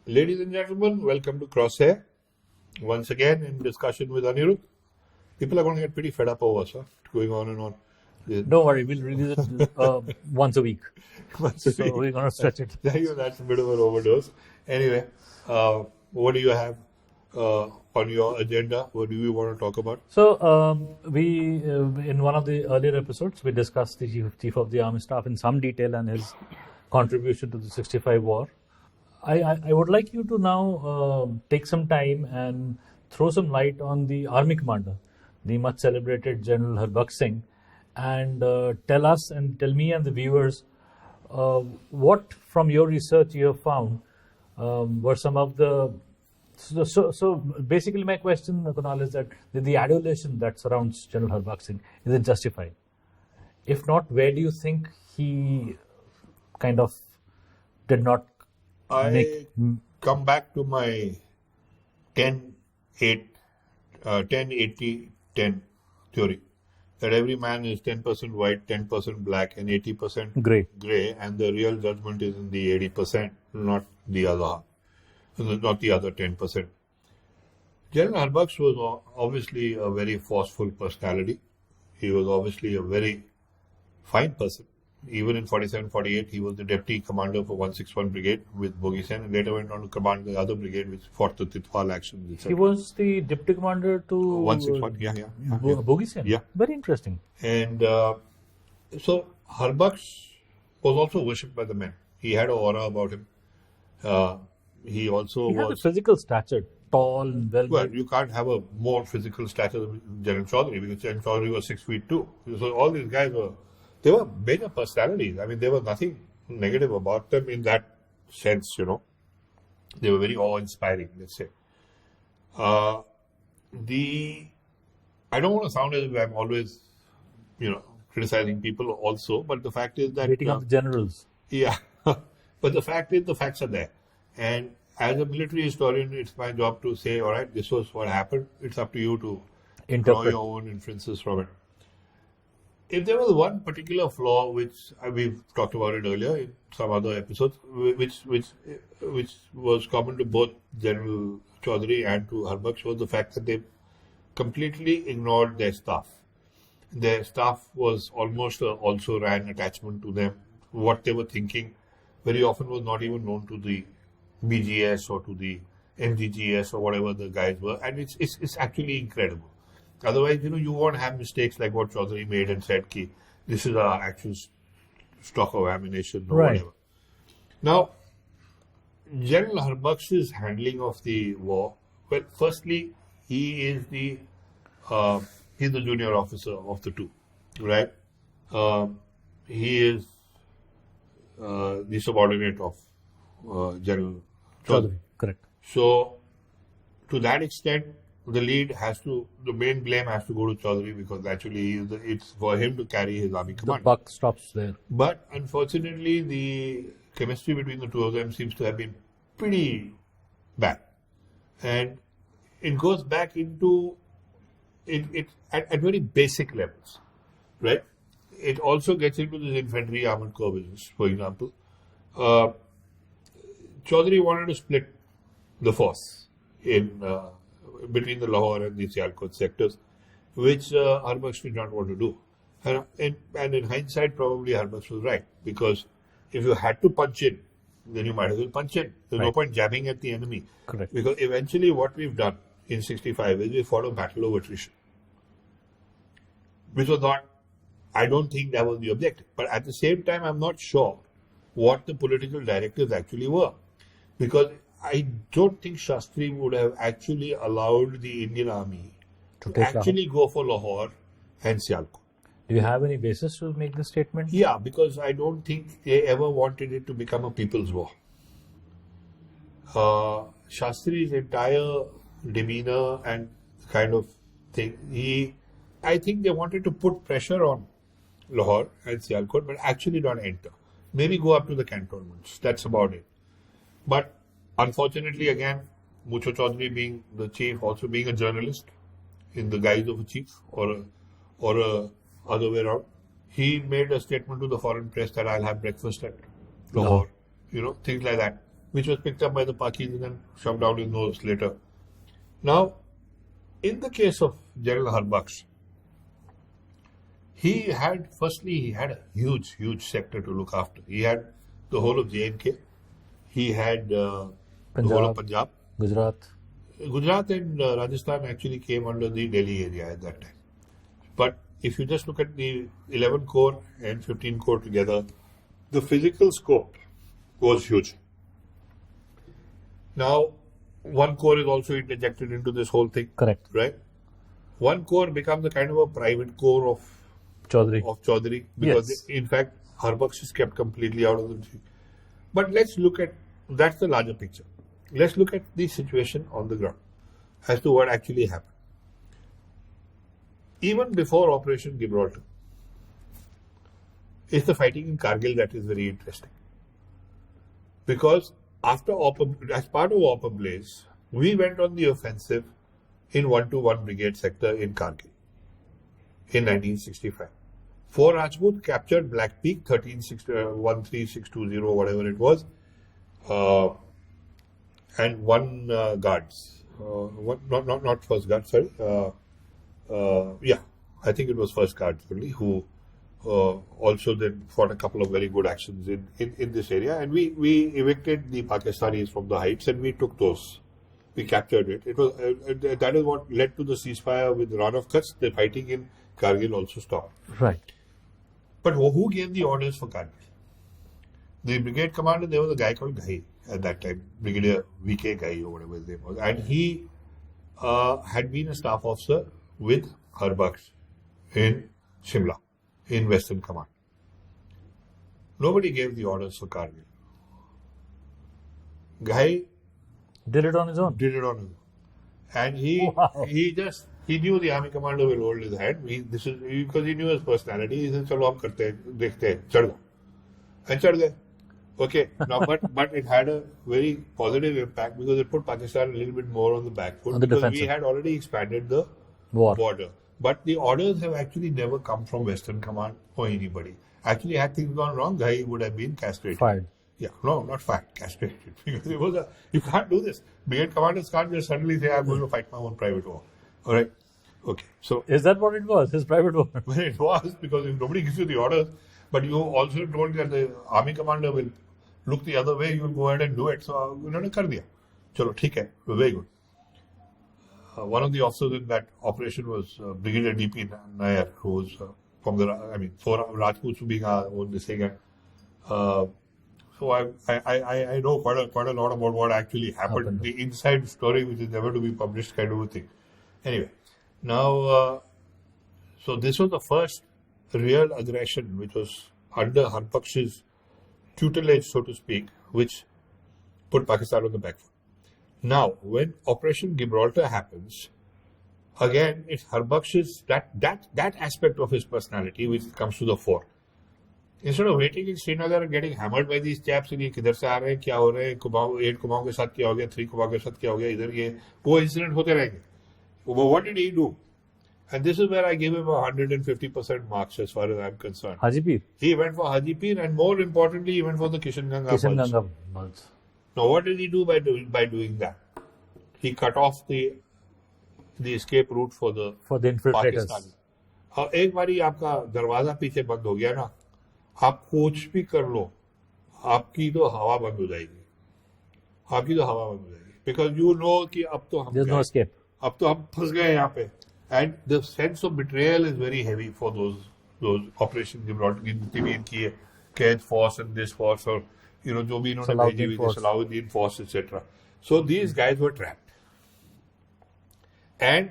Ladies and gentlemen, welcome to Crosshair. Once again, in discussion with Anirudh. People are going to get pretty fed up over us, going on and on. Don't worry, we'll release it once a week. So we're going to stretch it. That's a bit of an overdose. Anyway, what do you have on your agenda? What do you want to talk about? So we, in one of the earlier episodes, we discussed the Chief of the Army Staff in some detail and his contribution to the 65 war. I would like you to now take some time and throw some light on the Army Commander, the much celebrated General Harbakh Singh, and tell us and tell me and the viewers what from your research you have found were some of the... So basically my question, Kunal, is that the adulation that surrounds General Harbakh Singh, is it justified? If not, where do you think he kind of did not come back to my 10-80-10 theory, that every man is 10% white, 10% black, and 80% gray, and the real judgment is in the 80%, not the other half, not the other 10%. General Harbakh was obviously a very forceful personality. He was obviously a very fine person. Even in 47-48, he was the deputy commander for 161 Brigade with Bogi Sen, and later went on to command the other brigade which fought the Titwal actions, etc. He was the deputy commander to 161, yeah. Bogi Sen? Yeah. Very interesting. And so Harbakh was also worshipped by the men. He had an aura about him. He had a physical stature, tall and well, you can't have a more physical stature than General Chaudhary, because General Chaudhary was 6'2". So all these guys they were major personalities. I mean, there was nothing negative about them in that sense, you know. They were very awe-inspiring, let's say. I don't want to sound as if I'm always, criticizing people also, but the fact is that... Beating up the generals. Yeah. But the fact is, the facts are there. And as a military historian, it's my job to say, all right, this was what happened. It's up to you to draw your own inferences from it. If there was one particular flaw, which we've talked about it earlier in some other episodes, which was common to both General Chaudhary and to Harbakh, was the fact that they completely ignored their staff. Their staff was almost also ran attachment to them. What they were thinking very often was not even known to the BGS or to the MGGS or whatever the guys were, and it's actually incredible. Otherwise, you won't have mistakes like what Chaudhary made and said, "Ki this is our actual stock of ammunition," or whatever. Now, General Harbakh's handling of the war. Well, firstly, he is the junior officer of the two, right? He is the subordinate of General Chaudhary. Correct. So, to that extent, the main blame has to go to Chaudhary, because naturally it's for him to carry his army command. The buck stops there. But unfortunately, the chemistry between the two of them seems to have been pretty bad. And it goes back into it at very basic levels, right? It also gets into this infantry armored corps business, for example. Chaudhary wanted to split the force in between the Lahore and the Sialkot sectors, which Harbakh did not want to do. And in hindsight, probably Harbakh was right, because if you had to punch in, then you might as well punch in. There's no point jabbing at the enemy. Correct. Because eventually what we've done in 65 is we fought a battle of attrition, which was not, I don't think that was the objective. But at the same time, I'm not sure what the political directives actually were, because I don't think Shastri would have actually allowed the Indian Army to actually go for Lahore and Sialkot. Do you have any basis to make this statement? Yeah, because I don't think they ever wanted it to become a people's war. Shastri's entire demeanor and kind of thing, I think they wanted to put pressure on Lahore and Sialkot, but actually not enter. Maybe go up to the cantonments. That's about it. But unfortunately, again, Mucho Chaudhary being the chief, also being a journalist in the guise of a chief or a other way around, he made a statement to the foreign press that I'll have breakfast at Lahore, things like that. which was picked up by the Pakis and then shoved down his nose later. Now, in the case of General Harbaksh, he had a huge sector to look after. He had the whole of J&K. He had the whole of Punjab. Gujarat and Rajasthan actually came under the Delhi area at that time. But if you just look at the 11 corps and 15 corps together, the physical scope was huge. Now, one corps is also interjected into this whole thing. Correct. Right? One corps becomes a kind of a private corps of Chaudhary because in fact Harbaksh is kept completely out of the thing. But let's look at, that's the larger picture. Let's look at the situation on the ground as to what actually happened. Even before Operation Gibraltar, it's the fighting in Kargil that is very interesting. Because as part of Oper Blaze, we went on the offensive in 121 Brigade sector in Kargil in 1965. 4 Rajput captured Black Peak, 13620, whatever it was, and 1 guards. Not first guard, sorry. I think it was first guards only, who also then fought a couple of very good actions in this area. And we evicted the Pakistanis from the heights and we took those. We captured it. It was that is what led to the ceasefire with Ran of Kutch. The fighting in Kargil also stopped. Right. But who gave the orders for Kargil? The brigade commander, there was a guy called Ghai at that time, Brigadier V.K. Ghai or whatever his name was. And he had been a staff officer with Harbaksh in Shimla, in Western Command. Nobody gave the orders for Kargil. Ghai did it on his own. And he knew the army commander will hold his hand. Because he knew his personality. He said, "Chalo, hum karte hain, dekhte hain, chad go." And chad gaye. Okay. Now, but it had a very positive impact because it put Pakistan a little bit more on the back foot. Because we had already expanded the border. But the orders have actually never come from Western Command or anybody. Actually, had things gone wrong, Ghai would have been castrated. Fired. Yeah, no, not fired, castrated. Because it was you can't do this. Brigade commanders can't just suddenly say, "I'm going to fight my own private war." All right. Okay. So is that what it was? His private war? Well, it was, because if nobody gives you the orders, but you also told that the army commander will look the other way, you will go ahead and do it. So, उन्होंने कर दिया. चलो ठीक है, very good. One of the officers in that operation was Brigadier D.P. Nair, who was from for Rajputs being on this thing. So I know quite a lot about what actually happened. The inside story, which is never to be published, kind of a thing. Anyway, now, so this was the first real aggression which was under Harbaksh's tutelage, so to speak, which put Pakistan on the back foot. Now, when Operation Gibraltar happens, again, it's Harbaksh's, that aspect of his personality which comes to the fore. Instead of waiting in Srinagar and getting hammered by these chaps, ये किधर से आ रहे हैं, क्या हो रहे हैं, 8 कुमाऊं के साथ क्या हो गया, 3 कुमाऊं के साथ क्या हो गया, इधर ये वो इंसिडेंट होते रहेंगे. But what did he do? And this is where I give him 150% marks as far as I'm concerned. Haji Pir. He went for Haji Pir, and more importantly, he went for the Kishanganga Bulls. Now, what did he do by doing that? He cut off the escape route for the infiltrators. Pakistani. एक बारी आपका दरवाजा पीछे बंद हो गया ना, आप कुछ भी कर लो, आपकी तो हवा बंद हो जाएगी. Because you know कि अब तो हम there's no escape. अब तो हम फंस गए यहाँ पे. And the sense of betrayal is very heavy for those operations Gibraltar की इनकी है, Quaid Force and this force, or जो भी इन्होंने भेजी हुई थी, Salahuddin Force, etc. So these guys were trapped. And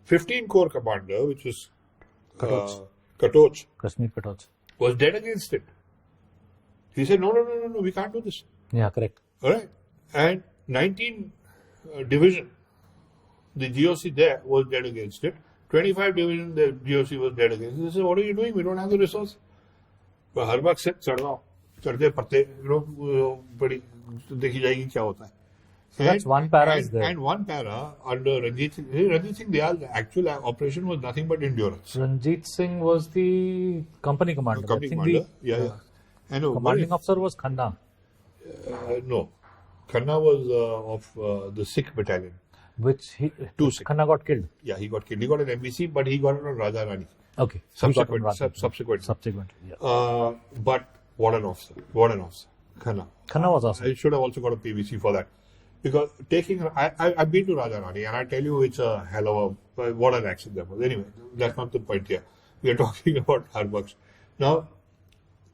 15 Corps commander, which was Katoch, Kashmir Katoch, was dead against it. He said, no, we can't do this. Yeah, correct. All right. And 19 division, the GOC there was dead against it. 25 division, the GOC was dead against it. They said, what are you doing? We don't have the resource. But Harbaksh said, चढ़ते पड़ते, बड़ी देखी जाएगी क्या होता है. So that's one para is there. And one para under Ranjit Singh Dayal's actual operation was nothing but endurance. Ranjit Singh was the company commander. Yeah. Commanding officer was Khanna. No. Khanna was of the Sikh battalion. Which Khanna got killed. Yeah, he got killed. He got an MBC, but he got it on Raja Rani. Okay. Subsequently. Yeah. But what an officer. Khanna. Khanna was awesome. I should have also got a PVC for that. Because I've been to Raja Rani and I tell you it's a hell of a, what an action there was. Anyway, that's not the point here. We are talking about Harbaksh. Now,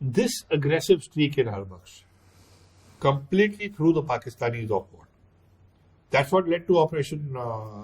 this aggressive streak in Harbaksh completely threw the Pakistanis off board. That's what led to Operation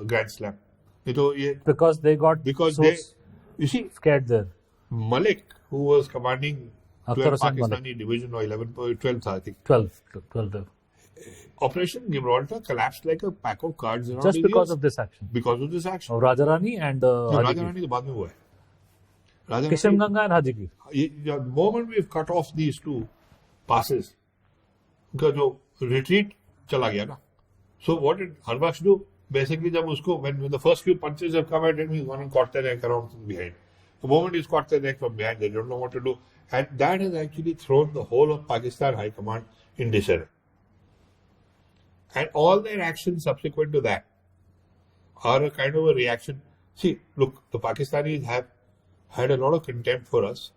Grand Slam. Because they got you see, scared there. Malik, who was commanding 12 Pakistani Malik. division or 12th, I think. 12. Operation Gibraltar collapsed like a pack of cards around just because of this action. Because of this action. Of Raja Rani and Raja Rani the baad mein hua hai. Kishimganga and Hajipir. The moment we've cut off these two passes, उनका जो retreat चला गया ना. So what did Harbaksh do? Basically, when the first few punches have come at him, he's gone and caught their neck around from behind. The moment he's caught their neck from behind, they don't know what to do. And that has actually thrown the whole of Pakistan High Command in disarray. And all their actions subsequent to that are a kind of a reaction. See, look, the Pakistanis have had a lot of contempt for us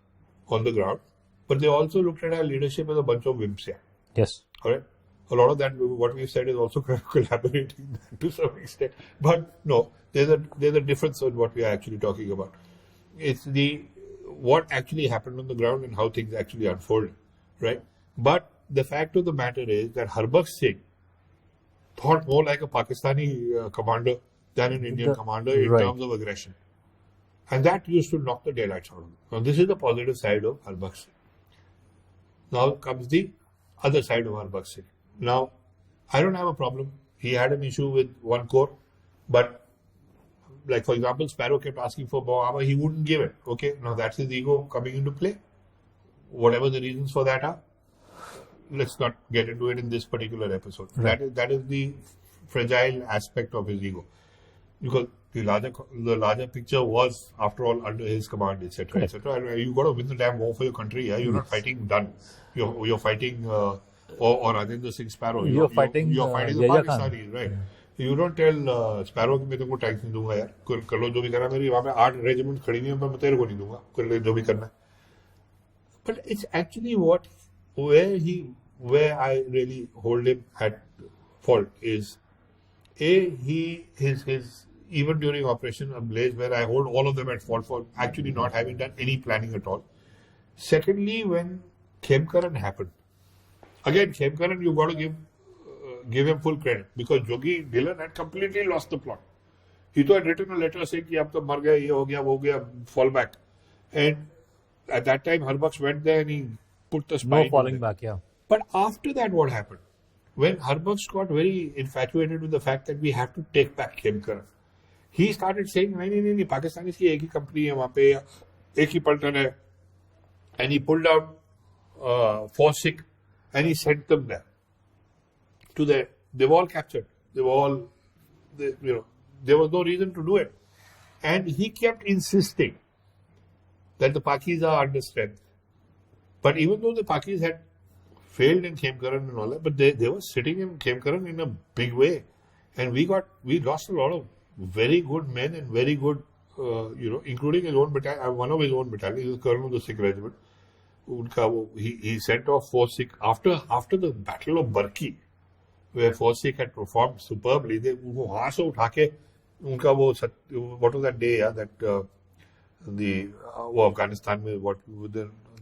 on the ground, but they also looked at our leadership as a bunch of wimps. Yes. All right. A lot of that, what we've said, is also kind of collaborating to some extent. But no, there's a difference in what we are actually talking about. It's what actually happened on the ground and how things actually unfolded, right? But the fact of the matter is that Harbaksh Singh thought more like a Pakistani commander than an Indian commander in terms of aggression. And that used to knock the daylights out of him. Now, this is the positive side of Harbaksh Singh. Now comes the other side of Harbaksh Singh. Now, I don't have a problem. He had an issue with one corps, but like, for example, Sparrow kept asking for more armor. He wouldn't give it. Okay, now that's his ego coming into play. Whatever the reasons for that are, let's not get into it in this particular episode. Right. That is the fragile aspect of his ego. Because the larger picture was, after all, under his command, etc., etc. And you got to win the damn war for your country. Yeah? You're not fighting done. You're fighting... or Rajendra Singh Sparrow. You're fighting the Pakistanis, right? You don't tell Sparrow कि मैं तुमको tax नहीं दूंगा यार, कर लो जो भी करना, मेरी वहाँ पे 8 रेजिमेंट खड़ी हुई है, मैं तेरे को नहीं दूंगा, कर ले जो भी करना है. But it's actually where I really hold him at fault is his even during Operation Ablaze, where I hold all of them at fault for actually not having done any planning at all. Secondly, when Khemkaran happened. Again, Khemkaran, you've got to give him full credit, because Jogi Dillon had completely lost the plot. He had written a letter saying कि अब तो मर गया, ये हो गया, वो हो गया, fall back. And at that time, Harbaksh went there and he put the spine. No falling back, yeah. But after that, what happened? When Harbaksh got very infatuated with the fact that we have to take back Khemkaran, he started saying, नहीं, Pakistanis की एक ही company है वहाँ पे, एक ही पलटन है. And he pulled out 4 Sikh and he sent them there. They were all captured. There was no reason to do it. And he kept insisting that the Pakis are under strength. But even though the Pakis had failed in Khemkaran and all that, but they were sitting in Khemkaran in a big way. And we lost a lot of very good men and very good, including his own battalion, one of his own battalions, he was colonel of the Sikh regiment. He sent off 4 Sikh after the Battle of Barki, where 4 Sikh had performed superbly. They वहाँ से उठा के उनका what was that day, that Afghanistan में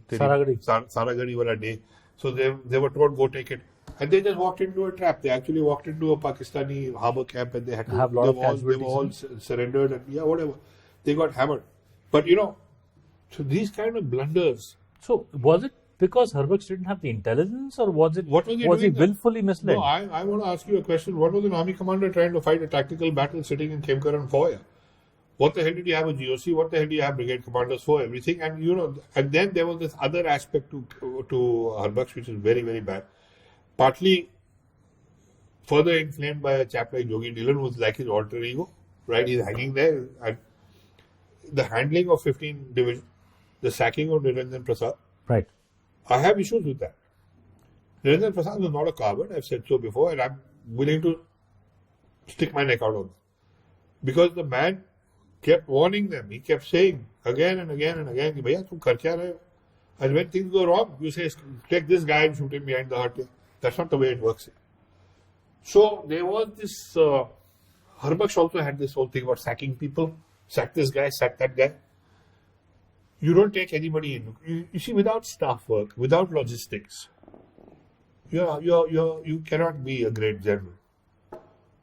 Saragadi wala day. So they were told, go take it. And they just walked into a trap. They actually walked into a Pakistani harbour camp and they had to, have they were all surrendered and whatever. They got hammered. But so these kind of blunders. So was it because Harbaksh didn't have the intelligence, or was he willfully misled? No, I want to ask you a question. What was an army commander trying to fight a tactical battle sitting in Khemkaran for? What the hell did you have a GOC? What the hell do you have brigade commanders for? Everything. And and then there was this other aspect to Harbaksh, which is very, very bad. Partly further inflamed by a chap like Jogi Dillon, who was like his alter ego, right? He's hanging there. And the handling of 15 division, the sacking of Niranjan Prasad. Right. I have issues with that. Nirendra Prasad was not a coward, I've said so before, and I'm willing to stick my neck out on this. Because the man kept warning them. He kept saying again and again and again, Bhaiya, tum kar kya rahe ho? And when things go wrong, you say, take this guy and shoot him behind the heart. That's not the way it works. So there was this, Harbaksh also had this whole thing about sacking people. Sack this guy, sack that guy. You don't take anybody in. You see, without staff work, without logistics, you cannot be a great general.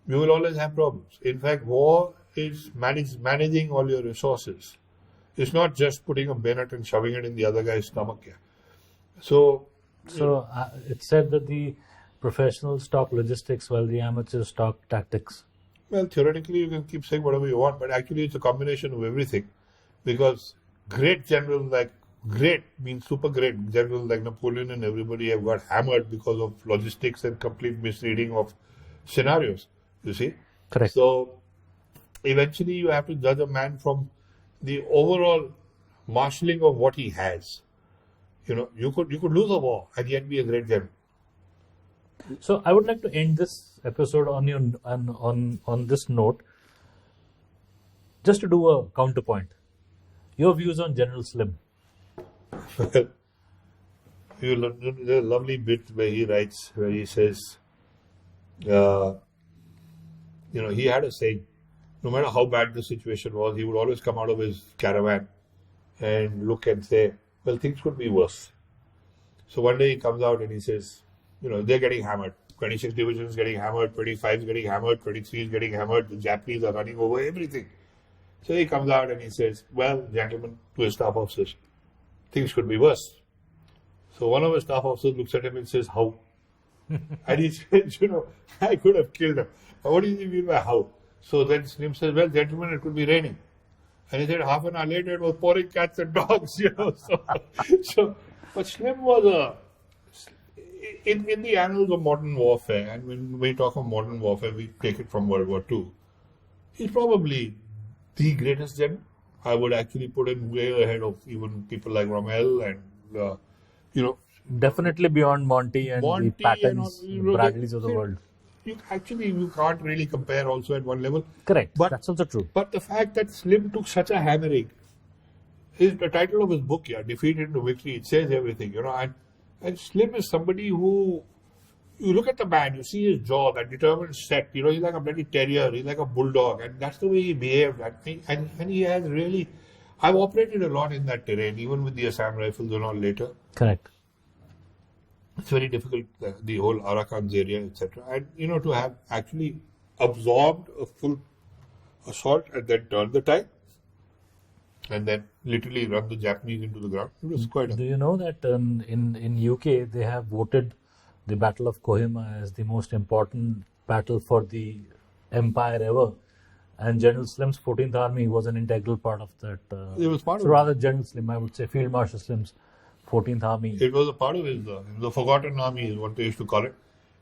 You will always have problems. In fact, war is managing all your resources. It's not just putting a bayonet and shoving it in the other guy's stomach. Yeah. So it's said that the professionals talk logistics while the amateurs talk tactics. Well, theoretically, you can keep saying whatever you want, but actually it's a combination of everything. Because great generals great means super great generals like Napoleon and everybody have got hammered because of logistics and complete misreading of scenarios, you see. Correct. So eventually you have to judge a man from the overall marshalling of what he has. You could lose a war and yet be a great general. So I would like to end this episode on this note, just to do a counterpoint. Your views on General Slim. There's a lovely bit where he says, he had a saying, no matter how bad the situation was, he would always come out of his caravan and look and say, well, things could be worse. So one day he comes out and he says, they're getting hammered. 26 Division is getting hammered, 25 is getting hammered, 23 is getting hammered, the Japanese are running over everything. So he comes out and he says, well, gentlemen, to his staff officers, things could be worse. So one of his staff officers looks at him and says, how? And he says, I could have killed him. What do you mean by how? So then Slim says, well, gentlemen, it could be raining. And he said, half an hour later, it was pouring cats and dogs, So, but Slim was in the annals of modern warfare, and when we talk of modern warfare, we take it from World War II. He's probably the greatest general. I would actually put him way ahead of even people like Rommel and, Definitely beyond Monty and the Pattons, Bradleys of the world. You can't really compare also at one level. Correct. But that's also true. But the fact that Slim took such a hammering, the title of his book, Defeat into Victory, it says everything, and Slim is somebody who, you look at the man, you see his jaw, that determined set, he's like a bloody terrier, he's like a bulldog, and that's the way he behaved. And he has really, I've operated a lot in that terrain, even with the Assam Rifles and all later. Correct. It's very difficult, the whole Arakan's area, etc. And, to have actually absorbed a full assault and then turn the tide and then literally run the Japanese into the ground. It was quite Do you know that in UK they have voted the Battle of Kohima as the most important battle for the empire ever? And General Slim's 14th Army was an integral part of that. It was part of it. Rather General Slim, I would say Field Marshal Slim's 14th Army. It was a part of his, the Forgotten Army is what they used to call it.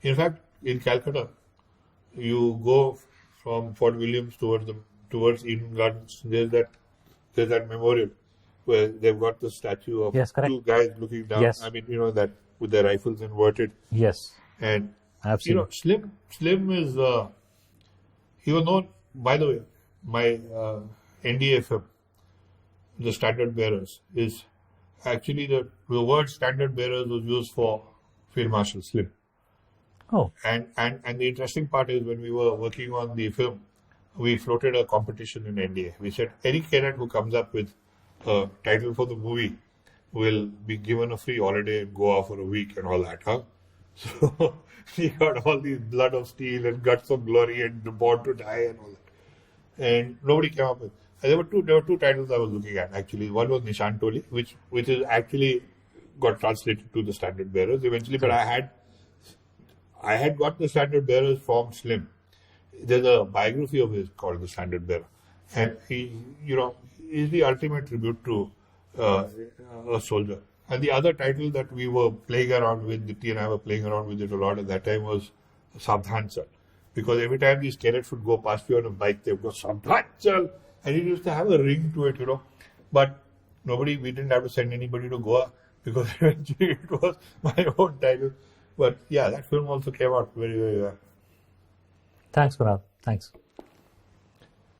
In fact, in Calcutta, you go from Fort Williams towards Eden Gardens. There's that memorial where they've got the statue of two guys looking down. Yes. I mean, that with their rifles inverted. Yes. And I've seen Slim is he was known, by the way, my NDFM, the standard bearers, is actually the word standard bearers was used for Field Marshal Slim. Oh. And the interesting part is when we were working on the film, we floated a competition in NDA. We said any cadet who comes up with a title for the movie will be given a free holiday and go off for a week and all that, huh? So he got all these Blood of Steel and Guts of Glory and Born to Die and all that. And nobody came up with. And there were two titles I was looking at actually. One was Nishan Toli, which is actually got translated to the standard bearers eventually, but I had got the standard bearers from Slim. There's a biography of his called The Standard Bearer. And he, is the ultimate tribute to a soldier. And the other title that we were playing around with, Dipti and I were playing around with it a lot at that time, was Sabdhan Chal. Because every time these cadets would go past you on a bike, they would go Sabdhan Chal. And it used to have a ring to it, But we didn't have to send anybody to Goa because eventually it was my own title. But yeah, that film also came out very, very well. Thanks, Kunal. Thanks.